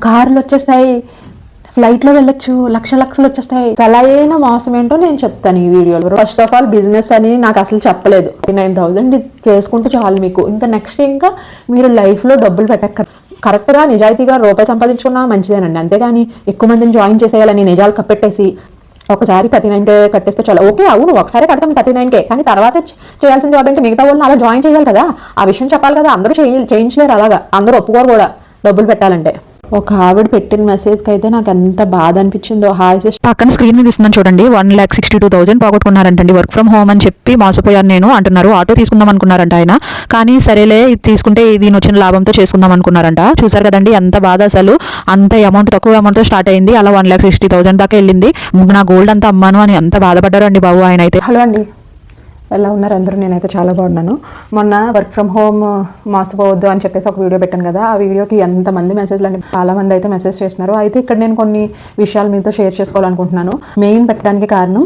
కార్లు వచ్చేస్తాయి, ఫ్లైట్లో వెళ్ళొచ్చు, లక్షలు వచ్చేస్తాయి. అసలైన మోసం ఏంటో నేను చెప్తాను ఈ వీడియోలో. ఫస్ట్ ఆఫ్ ఆల్ బిజినెస్ అని నాకు అసలు చెప్పలేదు. 9,000 చేసుకుంటే చాలు మీకు. ఇంకా నెక్స్ట్ ఇంకా మీరు లైఫ్లో డబ్బులు పెట్టక్కర్. కరెక్ట్గా నిజాయితీగా రూపాయి సంపాదించుకున్నా మంచిదేనండి. అంతేగాని ఎక్కువ మందిని జాయిన్ చేసేయాలని నిజాలు కప్పెట్టేసి ఒకసారి 39K కట్టేస్తే చాలా ఓకే, అవును ఒకసారి కడతాం 39K, కానీ తర్వాత చేయాల్సిన జాబ్ అంటే మిగతా వాళ్ళని అలా జాయిన్ చేయాలి కదా, ఆ విషయం చెప్పాలి కదా. అందరూ చేయించలేరు అలాగా, అందరూ ఒప్పుకోరు కూడా డబ్బులు పెట్టాలంటే. ఒక ఆవిడ పెట్టిన మెసేజ్కి అయితే నాకు ఎంత బాధ అనిపించిందో. హాయ్ సిస్టర్, పక్కన స్క్రీన్ మీద ఇస్తున్నాను చూడండి. 1,62,000 పోగొట్టుకున్నారంటండి. వర్క్ ఫ్రమ్ హోమ్ అని చెప్పి మోసపోయాను నేను అంటున్నారు. ఆటో తీసుకుందాం అనుకున్నారంట ఆయన, కానీ సరేలే ఇది తీసుకుంటే దీని వచ్చిన లాభంతో చేసుకుందాం అనుకున్నారంట. చూసారు కదండి ఎంత బాధ అసలు. అంత అమౌంట్, తక్కువ అమౌంట్తో స్టార్ట్ అయింది, అలా 1,60,000 దాకా వెళ్ళింది. నా గోల్డ్ అంతా అమ్మాను అని ఎంత బాధపడ్డారు అండి బాబు ఆయన అయితే. హలో అండి, ఎలా ఉన్నారు అందరూ? నేనైతే చాలా బాగున్నాను. మొన్న వర్క్ ఫ్రమ్ హోమ్ మోసపోవద్దు అని చెప్పేసి ఒక వీడియో పెట్టాను కదా, ఆ వీడియోకి ఎంతమంది మెసేజ్లు అండి, చాలామంది అయితే మెసేజ్ చేస్తున్నారు. అయితే ఇక్కడ నేను కొన్ని విషయాలు మీతో షేర్ చేసుకోవాలనుకుంటున్నాను. మెయిన్ పెట్టడానికి కారణం,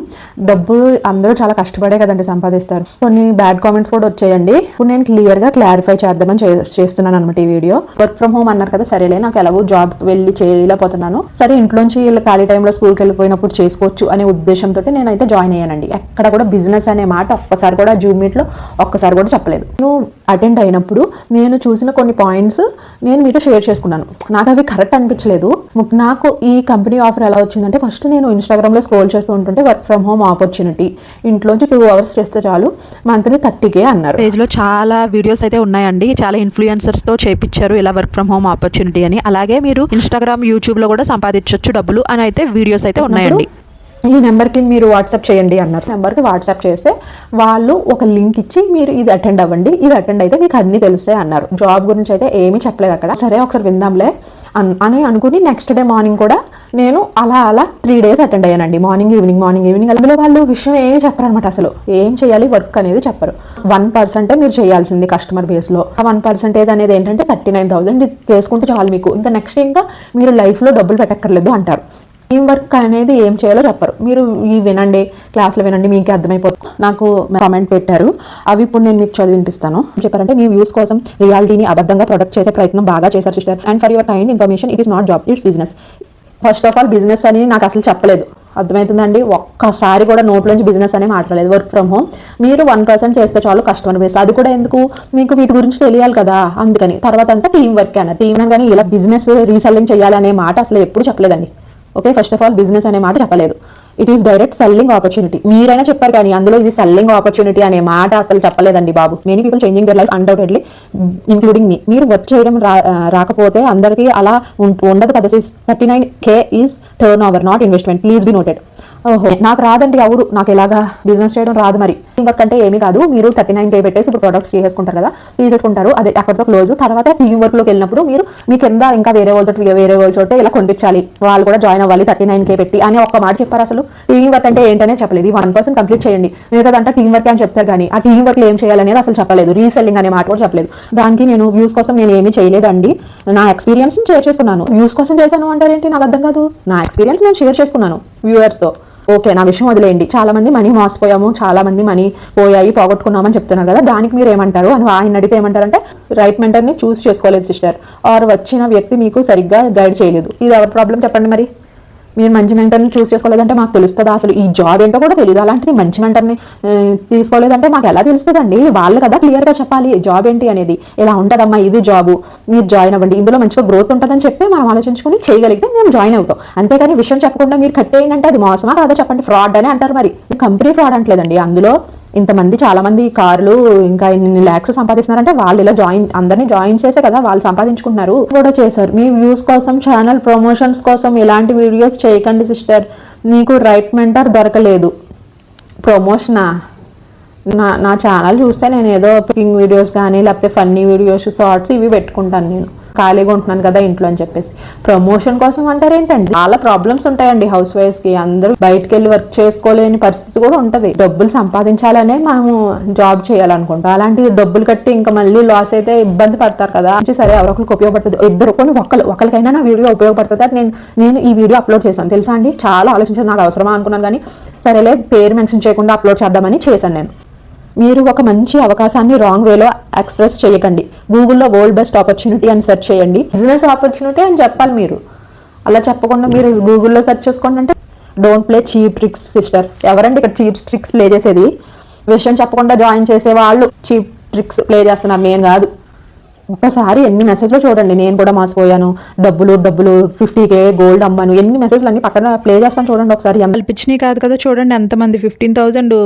డబ్బులు అందరూ చాలా కష్టపడే కదండి సంపాదిస్తారు. కొన్ని బ్యాడ్ కామెంట్స్ కూడా వచ్చాయండి. ఇప్పుడు నేను క్లియర్గా క్లారిఫై చేద్దామని చేస్తున్నాను అనమాట ఈ వీడియో. వర్క్ ఫ్రమ్ హోమ్ అన్నారు కదా, సరేలే నాకు ఎలాగో జాబ్ వెళ్ళి చేయలేకపోతున్నాను, సరే ఇంట్లోంచి ఖాళీ టైంలో స్కూల్కి వెళ్ళిపోయినప్పుడు చేసుకోవచ్చు అనే ఉద్దేశంతో నేనైతే జాయిన్ అయ్యానండి. ఎక్కడ కూడా బిజినెస్ అనే మాట ఒక్కసారి కూడా జూమ్ మీట్లో ఒక్కసారి కూడా చెప్పలేదు. నేను అటెండ్ అయినప్పుడు నేను చూసిన కొన్ని పాయింట్స్ నేను మీతో షేర్ చేసుకున్నాను. నాకు అవి కరెక్ట్ అనిపించలేదు. నాకు ఈ కంపెనీ ఆఫర్ ఎలా వచ్చిందంటే, ఫస్ట్ నేను ఇన్స్టాగ్రామ్లో స్క్రోల్ చేస్తూ ఉంటుంటే వర్క్ ఫ్రమ్ హోమ్ ఆపర్చునిటీ, ఇంట్లోంచి 2 hours చేస్తే చాలు, మంత్లీ 30K అన్నారు. పేజ్లో చాలా వీడియోస్ అయితే ఉన్నాయండి, చాలా ఇన్ఫ్లుయెన్సర్స్తో చేపించారు ఇలా వర్క్ ఫ్రమ్ హోమ్ ఆపర్చునిటీ అని. అలాగే మీరు ఇన్స్టాగ్రామ్, యూట్యూబ్లో కూడా సంపాదించవచ్చు డబ్బులు అని అయితే వీడియోస్ అయితే ఉన్నాయండి. ఈ నెంబర్కి మీరు వాట్సాప్ చేయండి అన్నారు. నెంబర్కి వాట్సాప్ చేస్తే వాళ్ళు ఒక లింక్ ఇచ్చి మీరు ఇది అటెండ్ అవ్వండి, ఇది అటెండ్ అయితే మీకు అన్నీ తెలుస్తాయి అన్నారు. జాబ్ గురించి అయితే ఏమీ చెప్పలేదు అక్కడ. సరే ఒకసారి విందాంలే అని అనుకుని నెక్స్ట్ డే మార్నింగ్ కూడా నేను అలా 3 days అటెండ్ అయ్యానండి. Morning evening. అందులో వాళ్ళు విషయం ఏమి చెప్పరు అనమాట. అసలు ఏం చేయాలి వర్క్ అనేది చెప్పరు. 1% మీరు చేయాల్సింది కస్టమర్ బేస్లో. ఆ 1% అనేది ఏంటంటే 39,000 చేసుకుంటే చాలు మీకు. ఇంకా నెక్స్ట్ ఇంకా మీరు లైఫ్లో డబ్బులు పెట్టక్కర్లేదు అంటారు. టీం వర్క్ అనేది ఏం చేయాలో చెప్పరు. మీరు ఈ వినండి, క్లాస్లో వినండి, మీకు అర్థమైపోతుంది. నాకు కామెంట్ పెట్టారు, అవి ఇప్పుడు నేను మీకు చదివినిపిస్తాను. చెప్పారంటే, మీ వ్యూస్ కోసం రియాలిటీని అబద్ధంగా ప్రొడక్ట్ చేసే ప్రయత్నం బాగా చేశారు sister, and for your kind information, it is not job, it's business. First of all business అని నాకు అసలు చెప్పలేదు, అర్థమవుతుందండి. ఒక్కసారి కూడా నోట్లోంచి బిజినెస్ అనే మాట్లాడలేదు. వర్క్ ఫ్రమ్ హోమ్ మీరు 1% చేస్తే చాలు కస్టమర్ బేస్, అది కూడా ఎందుకు మీకు వీటి గురించి తెలియాలి కదా, అందుకని. తర్వాత అంతా టీం వర్క్ అన్నారు. టీం కానీ ఇలా బిజినెస్ రీసెల్లింగ్ చేయాలి అనే మాట అసలు ఎప్పుడు చెప్పలేదండి. Okay, first of all business అనే మాట చెప్పలేదు. It is direct selling opportunity. మీరైనా చెప్పారు కానీ అందులో ఇది సెల్లింగ్ ఆపర్చునిటీ అనే మాట అసలు చెప్పలేదండి బాబు. Many people changing their life undoubtedly, including me. మీరు వర్క్ చేయడం రాకపోతే అందరికీ అలా ఉండదు కదా. 39K is turnover, not investment, please be noted. ఓహో, నాకు రాదండి, అవును నాకు ఇలాగా బిజినెస్ చేయడం రాదు. మరి వర్క్ అంటే ఏమీ కాదు, మీరు 39K పెట్టేసి ఇప్పుడు ప్రొడక్ట్స్ తీసేసుకుంటారు కదా, తీసేసుకుంటారు, అదే అక్కడితో క్లోజ్. తర్వాత టీం వర్క్లోకి వెళ్ళినప్పుడు మీరు మీ కింద ఇంకా వేరే వాళ్ళతో ఇలా కొనిపించాలి, వాళ్ళు కూడా జాయిన్ అవ్వాలి 39K పెట్టి అని ఒక్క మాట చెప్పారు. అసలు టీం వర్క్ అంటే ఏంటనే చెప్పలేదు. 1% కంప్లీట్ చేయండి, మిగతాదంతా టీం వర్క్ అని చెప్తారు కానీ ఆ టీం వర్క్లో ఏం చేయాలనేది అసలు చెప్పలేదు. రీసెల్లింగ్ అనే మాట కూడా చెప్పలేదు. దానికి నేను వ్యూస్ కోసం నేను ఏమీ చేయలేదండి, నా ఎక్స్పీరియన్స్ షేర్ చేసుకున్నాను. వ్యూస్ కోసం చేశాను అంటారేంటి, నాకు అర్థం కాదు. నా ఎక్స్పీరియన్స్ నేను షేర్ చేసుకున్నాను వ్యూవర్స్తో. ఓకే, నా విషయం వదిలేయండి. చాలా మంది మనీ మోసపోయాము, చాలా మంది మనీ పోగొట్టుకున్నామని చెప్తున్నారు కదా, దానికి మీరు ఏమంటారు అని ఆయన అడిగితే ఏమంటారంటే, రైట్ మెంటర్ని చూస్ చేసుకోలేదు సిస్టర్, ఆర్ వచ్చిన వ్యక్తి మీకు సరిగ్గా గైడ్ చేయలేదు. ఇది ఎవరి ప్రాబ్లం చెప్పండి. మరి మీరు మంచి మెంటర్ని చూస్ చేసుకోలేదంటే మాకు తెలుస్తుందా? అసలు ఈ జాబ్ ఏంటో కూడా తెలియదు, అలాంటిది మంచి మెంటర్ని తీసుకోలేదంటే మాకు ఎలా తెలుస్తుందండి? వాళ్ళు కదా క్లియర్గా చెప్పాలి జాబ్ ఏంటి అనేది. ఇలా ఉంటుందమ్మా, ఇది జాబు, మీరు జాయిన్ అవ్వండి, ఇందులో మంచిగా గ్రోత్ ఉంటుందని చెప్తే మనం ఆలోచించుకొని చేయగలిగితే మేము జాయిన్ అవుతాం. అంతేగాని విషయం చెప్పకుండా మీరు కట్టేయండి అంటే అది మోసమా కాదా చెప్పండి? ఫ్రాడ్ అని అంటారు. మరి కంపెనీ ఫ్రాడ్ అంటలేదండి. అందులో ఇంతమంది చాలా మంది కార్లు ఇంకా ఇన్ని ల్యాక్స్ సంపాదిస్తున్నారంటే వాళ్ళు ఇలా అందరినీ జాయిన్ చేసే కదా వాళ్ళు సంపాదించుకుంటున్నారు. కూడా చేశారు. మీ వ్యూస్ కోసం, ఛానల్ ప్రమోషన్స్ కోసం ఇలాంటి వీడియోస్ చేయకండి సిస్టర్, నీకు రైట్ మెంటర్ దొరకలేదు. ప్రమోషనా? నా ఛానల్ చూస్తే నేను ఏదో కుకింగ్ వీడియోస్ కానీ లేకపోతే ఫన్నీ వీడియోస్, షార్ట్స్ ఇవి పెట్టుకుంటాను. నేను ఖాళీగా ఉంటున్నాను కదా ఇంట్లో అని చెప్పేసి ప్రమోషన్ కోసం అంటారు ఏంటండి? చాలా ప్రాబ్లమ్స్ ఉంటాయండి హౌస్ వైఫ్స్కి. అందరూ బయటకు వెళ్ళి వర్క్ చేసుకోలేని పరిస్థితి కూడా ఉంటుంది. డబ్బులు సంపాదించాలనే మనము జాబ్ చేయాలనుకుంటాం, అలాంటి డబ్బులు కట్టి ఇంకా మళ్ళీ లాస్ అయితే ఇబ్బంది పడతారు కదా. సరే ఎవరొకరికి ఉపయోగపడుతుంది, ఇద్దరు కొన్ని ఒకరికైనా నా వీడియో ఉపయోగపడుతుంది అని నేను ఈ వీడియో అప్లోడ్ చేశాను. తెలుసా అండి, చాలా ఆలోచించాను, నాకు అవసరమా అనుకున్నాను కానీ సరేలే పేరు మెన్షన్ చేయకుండా అప్లోడ్ చేద్దామని చేశాను నేను. మీరు ఒక మంచి అవకాశాన్ని రాంగ్ వేలో ఎక్స్ప్రెస్ చేయకండి. గూగుల్లో వరల్డ్ బెస్ట్ ఆపర్చునిటీ అని సెర్చ్ చేయండి. బిజినెస్ ఆపర్చునిటీ అని చెప్పాలి మీరు. అలా చెప్పకుండా మీరు గూగుల్లో సెర్చ్ చేసుకోండి అంటే don't play cheap tricks sister. ఎవరండి ఇక్కడ చీప్ ట్రిక్స్ ప్లే చేసేది? విషయం చెప్పకుండా జాయిన్ చేసే వాళ్ళు చీప్ ట్రిక్స్ ప్లే చేస్తున్నారు, నేను కాదు. ఒక్కసారి ఎన్ని మెసేజ్లో చూడండి. నేను కూడా మోసపోయాను, డబ్బులు 50K గోల్డ్ అమ్మాను, ఎన్ని మెసేజ్లు అన్ని పక్కన ప్లే చేస్తాను చూడండి ఒకసారి. కల్పించినవి కాదు కదా, చూడండి ఎంతమంది 15,000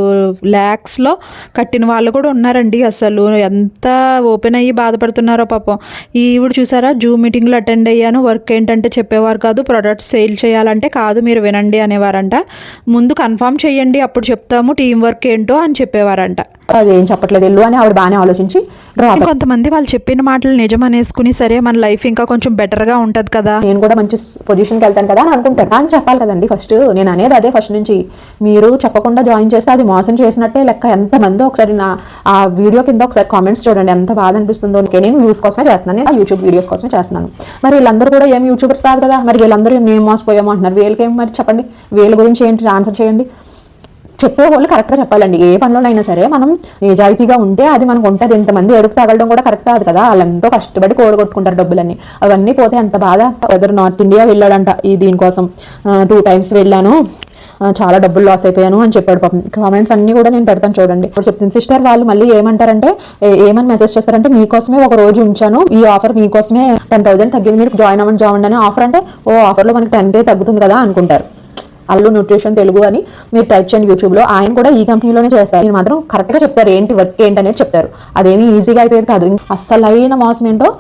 ల్యాక్స్లో కట్టిన వాళ్ళు కూడా ఉన్నారండి. అసలు ఎంత ఓపెన్ అయ్యి బాధపడుతున్నారో పాపం. ఈవిడ చూసారా, జూమ్ మీటింగ్లో అటెండ్ అయ్యాను, వర్క్ ఏంటంటే చెప్పేవారు కాదు, ప్రొడక్ట్స్ సేల్ చేయాలంటే కాదు మీరు వినండి అనేవారంట. ముందు కన్ఫర్మ్ చేయండి అప్పుడు చెప్తాము టీం వర్క్ ఏంటో అని చెప్పేవారంట. ఏం చెప్పట్లేదు వెళ్ళు అని ఆవిడ బాగానే ఆలోచించి కొంతమంది వాళ్ళు చెప్పిన మాటలు నిజం అనేసుకుని సరే మన లైఫ్ ఇంకా కొంచెం బెటర్గా ఉంటుంది కదా, నేను కూడా మంచి పొజిషన్కి వెళ్తాను కదా అని అనుకుంటాను. అని చెప్పాలి కదండి ఫస్ట్. నేను అనేది అదే ఫస్ట్ నుంచి. మీరు చెప్పకుండా జాయిన్ చేస్తే అది మోసం చేసినట్టే లెక్క. ఎంతమంది ఒకసారి నా ఆ వీడియో కింద ఒకసారి కామెంట్స్ చూడండి, ఎంత బాధ అనిపిస్తుందో. నేను వ్యూస్ కోసమే చేస్తున్నాను, నేను యూట్యూబ్ వీడియోస్ కోసమే చేస్తున్నాను. మరి వీళ్ళందరూ కూడా ఏం యూట్యూబర్స్ కాదు కదా, మరి వీళ్ళందరూ మేము మోసపోయాము అంటున్నారు. వీళ్ళకేం మరి చెప్పండి, వీళ్ళ గురించి ఏంటి ఆన్సర్ చేయండి. చెప్పే వాళ్ళు కరెక్ట్గా చెప్పాలండి. ఏ పనిలోనైనా సరే మనం నిజాయితీగా ఉంటే అది మనకు ఉంటుంది. ఎంతమంది ఎడుపు తగలడం కూడా కరెక్ట్ కాదు కదా. వాళ్ళు ఎంతో కష్టపడి కూడగొట్టుకుంటారు డబ్బులన్నీ. అవన్నీ పోతే ఎంత బాధ. వెదర్ నార్త్ ఇండియా వెళ్ళాడంట దీనికోసం. 2 times వెళ్ళాను, చాలా డబ్బులు లాస్ అయిపోయాను అని చెప్పాడు పాపం. కామెంట్స్ అన్ని కూడా నేను పెడతాను చూడండి. ఇప్పుడు చెప్తాను సిస్టర్. వాళ్ళు మళ్ళీ ఏమంటారంటే, ఏమని మెసేజ్ చేస్తారంటే, మీకోసమే ఒక రోజు ఉంచాను, ఈ ఆఫర్ మీకోసమే 10,000 తగ్గింది, మీరు జాయిన్ అవ్వండి అని ఆఫర్. అంటే ఓ ఆఫర్లో మనకి 10K తగ్గుతుంది కదా అనుకుంటారు. అల్లు న్యూట్రిషన్ తెలుగు అని మీరు టైప్ చేయండి యూట్యూబ్లో. ఆయన కూడా ఈ కంపెనీలోనే చేస్తారు. మీరు మాత్రం కరెక్ట్గా చెప్తారు, ఏంటి వర్క్ ఏంటి అనేది చెప్తారు. అదేమీ ఈజీగా అయిపోయేది కాదు. అస్సలైన మోసం ఏంటో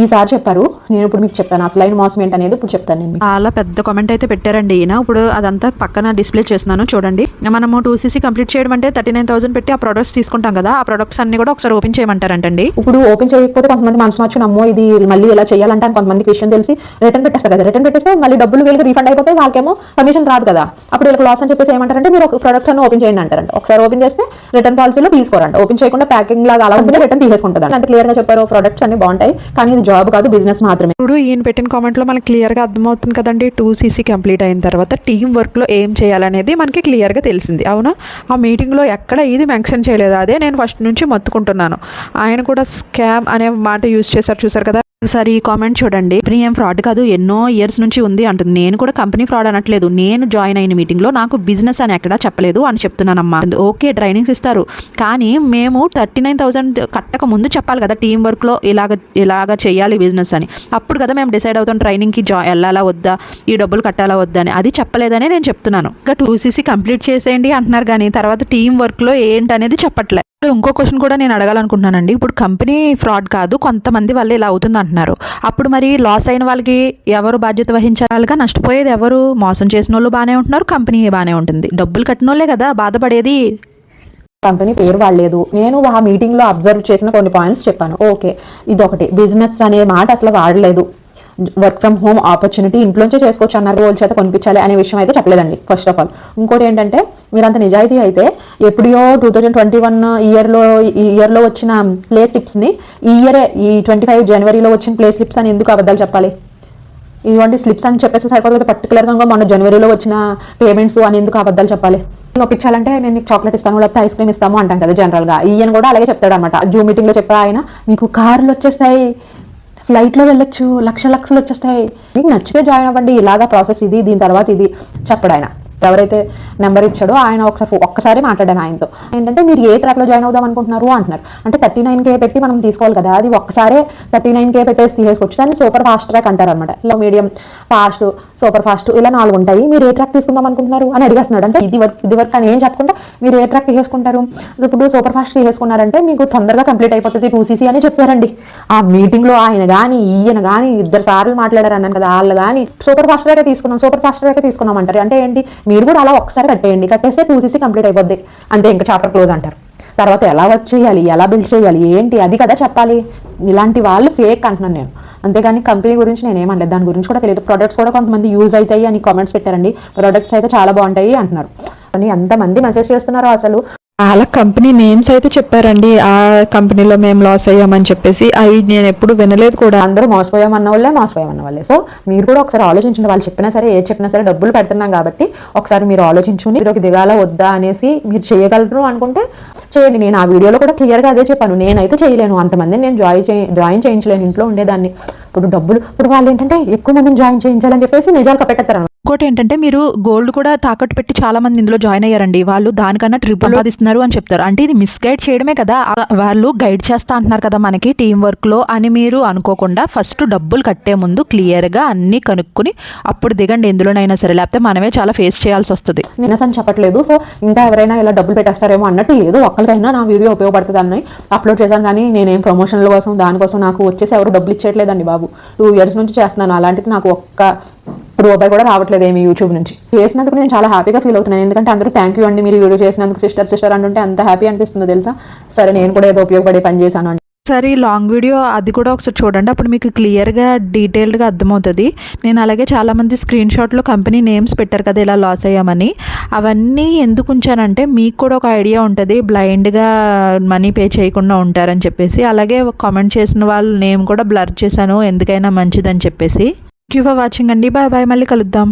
ఈసారి చెప్పారు. నేను ఇప్పుడు మీకు చెప్తాను అసలైన మోసం ఏంటనేది ఇప్పుడు చెప్తాను. నేను చాలా పెద్ద కామెంట్ అయితే పెట్టారండి ఈయన. ఇప్పుడు అదంతా పక్కన డిస్ప్లే చేస్తున్నాను చూడండి. మనము 2cc కంప్లీట్ చేయడం అంటే 39,000 పెట్టి ఆ ప్రొడక్ట్స్ తీసుకుంటాం కదా, ఆ ప్రొడక్ట్స్ అన్ని కూడా ఒకసారి ఓపెన్ చేయమంటారంటండి. ఇప్పుడు ఓపెన్ చేయకపోతే కొంతమంది మనసు మార్చి అమ్మో ఇది మళ్ళీ ఇలా చేయాలంటే కొంతమందికి విషయం తెలిసి రిటర్న్ పెట్టేస్తారు కదా. రిటర్న్ పెట్టేస్తే మళ్ళీ డబ్బులు వీళ్ళకి రీఫండ్ అయిపోతే వాళ్ళకేమో కమిషన్ రాదు కదా. అప్పుడు వీళ్ళకి లాస్ అని చెప్పేసి ఏమంటారంటే, మీరు ప్రొడక్ట్స్ అన్ని ఓపెన్ చేయండి అంటారంట. ఒకసారి ఓపెన్ చేస్తే రిటర్న్ పాలసీలో తీసుకోరంట. ఓపెన్ చేయకుండా ప్యాకింగ్ లాగా అలా ఉంటుంది, రిటర్న్ తీసేసుకుంటుంది. అంత క్లియర్ గా చెప్పారు. ప్రొడక్ట్స్ అన్ని బాగుంటాయి కానీ ఇది జాబ్ కాదు, బిజినెస్ మాత్రమే. ఇప్పుడు ఈయన పెట్టిన కామెంట్లో మనకి క్లియర్గా అర్థమవుతుంది కదండి. 2cc కంప్లీట్ అయిన తర్వాత టీం వర్క్లో ఏం చేయాలనేది మనకి క్లియర్గా తెలిసింది. అవునా, ఆ మీటింగ్లో ఎక్కడ ఇది మెన్షన్ చేయలేదు. అదే నేను ఫస్ట్ నుంచి మొత్తుకుంటున్నాను. ఆయన కూడా స్కామ్ అనే మాట యూజ్ చేశారు, చూసారు కదా. ఒకసారి ఈ కామెంట్ చూడండి. కంపెనీ ఏం ఫ్రాడ్ కాదు, ఎన్నో ఇయర్స్ నుంచి ఉంది అంటుంది. నేను కూడా కంపెనీ ఫ్రాడ్ అనట్లేదు. నేను జాయిన్ అయిన మీటింగ్లో నాకు బిజినెస్ అని ఎక్కడా చెప్పలేదు అని చెప్తున్నానమ్మా. ఓకే ట్రైనింగ్స్ ఇస్తారు కానీ మేము 39,000 కట్టక ముందు చెప్పాలి కదా టీం వర్క్లో ఇలాగ చేయాలి బిజినెస్ అని. అప్పుడు కదా మేము డిసైడ్ అవుతాం ట్రైనింగ్కి వెళ్ళాలా వద్దా, ఈ డబ్బులు కట్టాలా వద్దా అని. అది చెప్పలేదని నేను చెప్తున్నాను. ఇంకా 2cc కంప్లీట్ చేసేయండి అంటున్నారు కానీ తర్వాత టీం వర్క్లో ఏంటనేది చెప్పట్లే. ఇంకో క్వశ్చన్ కూడా నేను అడగాలనుకుంటున్నానండి. ఇప్పుడు కంపెనీ ఫ్రాడ్ కాదు, కొంతమంది వల్ల ఇలా అవుతుంది అంటున్నారు. అప్పుడు మరి లాస్ అయిన వాళ్ళకి ఎవరు బాధ్యత వహించాలిగా? నష్టపోయేది ఎవరు? మోసం చేసిన వాళ్ళు బాగానే ఉంటున్నారు, కంపెనీ బాగానే ఉంటుంది. డబ్బులు కట్టిన వాళ్ళే కదా బాధపడేది. కంపెనీ పేరు వాడలేదు. నేను ఆ మీటింగ్లో అబ్జర్వ్ చేసిన కొన్ని పాయింట్స్ చెప్పాను. ఓకే, ఇదొకటి. బిజినెస్ అనే మాట అసలు వాడలేదు. వర్క్ ఫ్రమ్ హోమ్ ఆపర్చునిటీ ఇంట్లోంచే చేసుకోవచ్చు అన్నారు. వాళ్ళ చేత కొనిపించాలి అనే విషయం అయితే చెప్పలేదండి ఫస్ట్ ఆఫ్ ఆల్. ఇంకోటి ఏంటంటే, మీరంత నిజాయితీ అయితే ఎప్పుడో 2021 ఇయర్లో వచ్చిన ప్లే స్లిప్స్ని ఈ 25 జనవరిలో వచ్చిన ప్లే స్లిప్స్ అని ఎందుకు అబద్ధాలు చెప్పాలి? ఇటువంటి స్లిప్స్ అని చెప్పేసి సరిపోతుంది. పర్టికులర్గా మొన్న జనవరిలో వచ్చిన పేమెంట్స్ అని ఎందుకు అబద్ధాలు చెప్పాలి? ఒప్పించాలంటే నేను నీకు చాక్లెట్ ఇస్తాను లేకపోతే ఐస్ క్రీమ్ ఇస్తాము అంటాం కదా జనరల్గా. ఈయన కూడా అలాగే చెప్తాడు అనమాట. జూమ్ మీటింగ్లో చెప్పా ఆయన, మీకు కార్లు వచ్చేస్తాయి, ఫ్లైట్లో వెళ్ళొచ్చు, లక్షలు వచ్చేస్తాయి, మీకు నచ్చితే జాయిన్ అవ్వండి, ఇలాగా ప్రాసెస్ ఇది, దీని తర్వాత ఇది చెప్పడు ఆయన. ఎవరైతే నెంబర్ ఇచ్చాడో ఆయన ఒక్కసారి మాట్లాడాను ఆయనతో. ఏంటంటే, మీరు ఏ ట్రాక్లో జాయిన్ అవుదాం అనుకుంటున్నారు అంటున్నారు. అంటే 39K పెట్టి మనం తీసుకోవాలి కదా, అది ఒక్కసారే 39K పెట్టేసి తీసేసుకోవచ్చు. దాన్ని సూపర్ ఫాస్ట్ ట్రాక్ అంటారు అనమాట. ఇలా మీడియం ఫాస్ట్, సూపర్ ఫాస్ట్ ఇలా 4 ఉంటాయి. మీరు ఏ ట్రాక్ తీసుకుందాం అనుకుంటున్నారు అని అడిగేస్తున్నాడు. అంటే ఇది వర్క్ అని ఏం చెప్పకుండా మీరు ఏ ట్రాక్ తీసేసుకుంటారు? ఇప్పుడు సూపర్ ఫాస్ట్ తీసేసుకున్నారంటే మీకు తొందరగా కంప్లీట్ అయిపోతుంది 2cc అని చెప్పారండి. ఆ మీటింగ్లో ఆయన కానీ ఈయన కానీ 2 సార్లు మాట్లాడారు అన్నాను కదా, వాళ్ళు కానీ సూపర్ ఫాస్ట్ ట్రాకే తీసుకున్నాం అంటారు. అంటే ఏంటి, మీరు కూడా అలా ఒకసారి కట్టేస్తే 2cc కంప్లీట్ అయిపోద్ది అంతే, ఇంకా చాప్టర్ క్లోజ్ అంటారు. తర్వాత ఎలా వర్క్ చేయాలి, ఎలా బిల్డ్ చేయాలి ఏంటి అది కదా చెప్పాలి. ఇలాంటి వాళ్ళు ఫేక్ అంటున్నాను నేను. అంతేగాని కంపెనీ గురించి నేను ఏమనలేదు, దాని గురించి కూడా తెలియదు. ప్రొడక్ట్స్ కూడా కొంతమంది యూజ్ అవుతాయి అని కామెంట్స్ పెట్టారండి. ప్రొడక్ట్స్ అయితే చాలా బాగుంటాయి అంటున్నారు. అని ఎంతమంది మెసేజ్ చేస్తున్నారో అసలు. వాళ్ళ కంపెనీ నేమ్స్ అయితే చెప్పారండి, ఆ కంపెనీలో మేము లాస్ అయ్యామని చెప్పేసి. అవి నేను ఎప్పుడు వినలేదు కూడా. అందరూ మోసపోయామన్న వాళ్ళే. సో మీరు కూడా ఒకసారి ఆలోచించండి. వాళ్ళు చెప్పినా సరే ఏది చెప్పినా సరే డబ్బులు పెడుతున్నాం కాబట్టి ఒకసారి మీరు ఆలోచించుకుని ఇదొక దిగాల వద్దా అనేసి మీరు చేయగలరు అనుకుంటే చేయండి. నేను ఆ వీడియోలో కూడా క్లియర్గా అదే చెప్పాను. నేనైతే చేయలేను, అంతమందిని నేను జాయిన్ చేయించలేను, ఇంట్లో ఉండేదాన్ని. ఇప్పుడు వాళ్ళు ఏంటంటే ఎక్కువ మందిని జాయిన్ చేయించాలని చెప్పేసి నిజాలు కప్పెట్టారు. ఇంకోటి ఏంటంటే మీరు గోల్డ్ కూడా తాకట్టు పెట్టి చాలా మంది ఇందులో జాయిన్ అయ్యారండి. వాళ్ళు దానికన్నా ట్రిపుల్ ఇస్తున్నారు అని చెప్తారు. అంటే ఇది మిస్గైడ్ చేయడమే కదా. వాళ్ళు గైడ్ చేస్తా అంటున్నారు కదా మనకి టీం వర్క్ లో అని మీరు అనుకోకుండా ఫస్ట్ డబ్బులు కట్టే ముందు క్లియర్ గా అన్ని కనుక్కుని అప్పుడు దిగండి ఎందులోనైనా సరే, లేకపోతే మనమే చాలా ఫేస్ చేయాల్సి వస్తుంది. నేను చెప్పట్లేదు. సో ఇంకా ఎవరైనా ఇలా డబ్బులు పెట్టేస్తారేమో అన్నట్టు ఏదో ఒక్కరికైనా నా వీడియో ఉపయోగపడుతుంది అని అప్లోడ్ చేశాను. కానీ నేనేం ప్రమోషన్ల కోసం దానికోసం నాకు వచ్చేసి ఎవరు డబ్బులు ఇచ్చేయట్లేదండి బాబు. 2 years నుంచి చేస్తున్నాను. అలాంటిది నాకు ఒక్క రూపాయి కూడా రావట్లేదు ఏమి యూట్యూబ్ నుంచి. చేసినందుకు నేను చాలా హ్యాపీగా ఫీల్ అవుతున్నాను. ఎందుకంటే అందరూ థ్యాంక్ యూ అండి మీరు వీడియో చేసినందుకు సిస్టర్ అంటుంటే అంత హ్యాపీ అనిపిస్తుందో తెలుసా. సరే నేను కూడా ఏదో ఉపయోగపడే పని చేశాను అండి. సరే లాంగ్ వీడియో అది కూడా ఒకసారి చూడండి, అప్పుడు మీకు క్లియర్గా డీటెయిల్డ్గా అర్థమవుతుంది. నేను అలాగే చాలామంది స్క్రీన్ షాట్లో కంపెనీ నేమ్స్ పెట్టారు కదా ఇలా లాస్ అయ్యామని. అవన్నీ ఎందుకు ఉంచానంటే మీకు కూడా ఒక ఐడియా ఉంటుంది, బ్లైండ్గా మనీ పే చేయకుండా ఉంటారని చెప్పేసి. అలాగే కామెంట్ చేసిన వాళ్ళ నేమ్ కూడా బ్లర్ చేశాను ఎందుకైనా మంచిదని చెప్పేసి. థ్యాంక్ యూ ఫర్ వాచింగ్ అండి. బాయ్ బాయ్, మళ్ళీ కలుద్దాం.